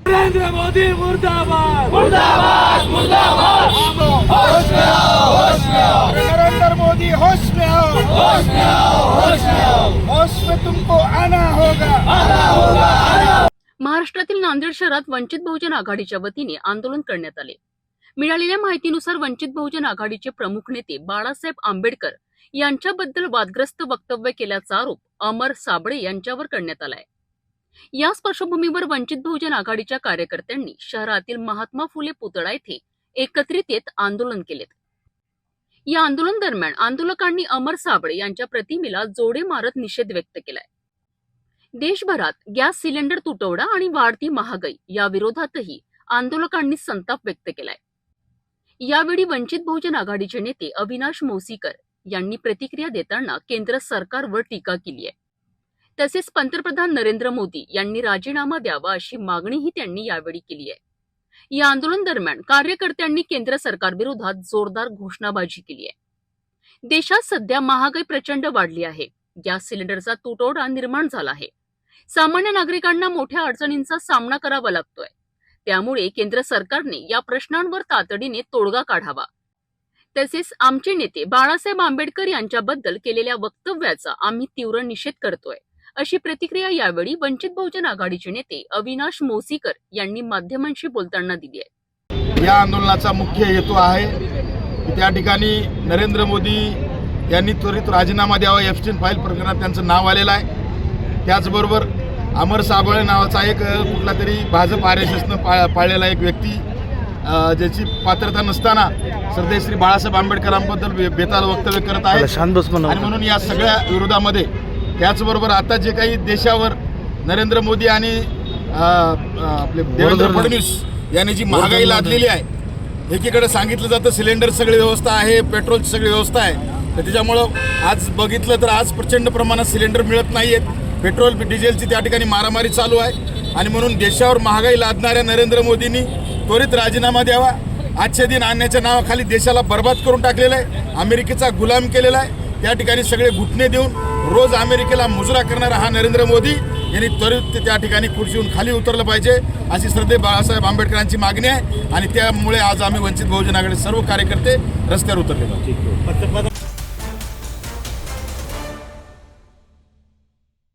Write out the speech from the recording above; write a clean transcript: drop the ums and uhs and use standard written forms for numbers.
नरेंद्र मोदी मुर्दाबाद मुर्दाबाद मुर्दाबाद। होश में आओ, होश में आओ। नरेंद्र मोदी होश में आओ, होश में आओ, होश में आओ। होश में तुमको आना होगा, आना होगा, आना। महाराष्ट्रातील नांदेड शहरात वंचित बहुजन आघाडीच्या वतीने आंदोलन करण्यात आले। मिळालेल्या माहितीनुसार वंचित बहुजन आघाडीचे प्रमुख नेते बाळासाहेब आंबेडकर यांच्याबद्दल वादग्रस्त वक्तव्य केल्याचा आरोप अमर साबळे यांच्यावर करण्यात आलाय। याच पार्श्वभूमीवर वंचित बहुजन आघाडीच्या कार्यकर्त्यांनी शहरातील महात्मा फुले पुतळा येथे एकत्रित येत आंदोलन केलेत। या आंदोलन दरम्यान आंदोलकांनी अमर साबळे यांच्या प्रतिमेला जोडे मारत निषेध व्यक्त केलाय। देशभरात गॅस सिलेंडर तुटवडा आणि वाढती महागाई या विरोधातही आंदोलकांनी संताप व्यक्त केलाय। यावेळी वंचित बहुजन आघाडीचे नेते अविनाश मोसीकर यांनी प्रतिक्रिया देताना केंद्र सरकारवर टीका केली आहे। तसेच पंतप्रधान नरेंद्र मोदी यांनी राजीनामा द्यावा अशी मागणीही त्यांनी यावेळी केली आहे। या आंदोलन दरम्यान कार्यकर्त्यांनी केंद्र सरकारविरोधात जोरदार घोषणाबाजी केली आहे। देशात सध्या महागाई प्रचंड वाढली आहे, गॅस सिलेंडरचा तुटवडा निर्माण झाला आहे, सामान्य नागरिकांना मोठ्या अडचणींचा सामना करावा लागतोय। त्यामुळे केंद्र सरकारने या प्रश्नांवर तातडीने तोडगा काढावा। तसेच आमचे नेते बाळासाहेब आंबेडकर यांच्याबद्दल केलेल्या वक्तव्याचा आम्ही तीव्र निषेध करतोय, अशी प्रतिक्रिया यावेळी वंचित बहुजन आघाडीचे नेते अविनाश मोसीकर यांनी माध्यमांशी बोलताना दिली आहे। या आंदोलनाचा मुख्य हेतू आहे की त्या ठिकाणी नरेंद्र मोदी यांनी त्वरित राजीनामा द्यावा। एफस्टीन फाईल प्रकरणात त्यांचं नाव आलेलं आहे। त्याचबरोबर अमर साबळे नावाचा एक कुठला तरी भाजप RSSनं पाळलेला एक व्यक्ती ज्याची पात्रता नसताना श्रद्धेय श्री बाळासाहेब आंबेडकरांबद्दल बेताल वक्तव्य करत आहे आणि म्हणून या सगळ्या विरोधामध्ये त्याचबरोबर आता जे काही देशावर नरेंद्र मोदी आणि आपले देवेंद्र फडणवीस यांनी जी महागाई लादलेली आहे, एकीकडे सांगितलं जातं सिलेंडर सगळी व्यवस्था आहे, पेट्रोलची सगळी व्यवस्था आहे, तर त्याच्यामुळं आज बघितलं तर आज प्रचंड प्रमाणात सिलेंडर मिळत नाही आहेत, पेट्रोल डिझेलची त्या ठिकाणी मारामारी चालू आहे आणि म्हणून देशावर महागाई लादणाऱ्या नरेंद्र मोदींनी त्वरित राजीनामा द्यावा। आजचे दिन आणण्याच्या नावाखाली देशाला बर्बाद करून टाकलेला आहे, अमेरिकेचा गुलाम केलेला आहे। त्या ठिकाणी सगळे घुटणे देऊन रोज अमेरिकेला मुजरा करणारा हा नरेंद्र मोदी यांनी त्वरित त्या ठिकाणी खुर्चीहून खाली उतरलं पाहिजे अशी श्रद्धेय बाळासाहेब आंबेडकरांची मागणी आहे आणि त्यामुळे आज आम्ही वंचित बहुजन आघाडीचे सर्व कार्यकर्ते रस्त्यावर उतरलेलो आहोत।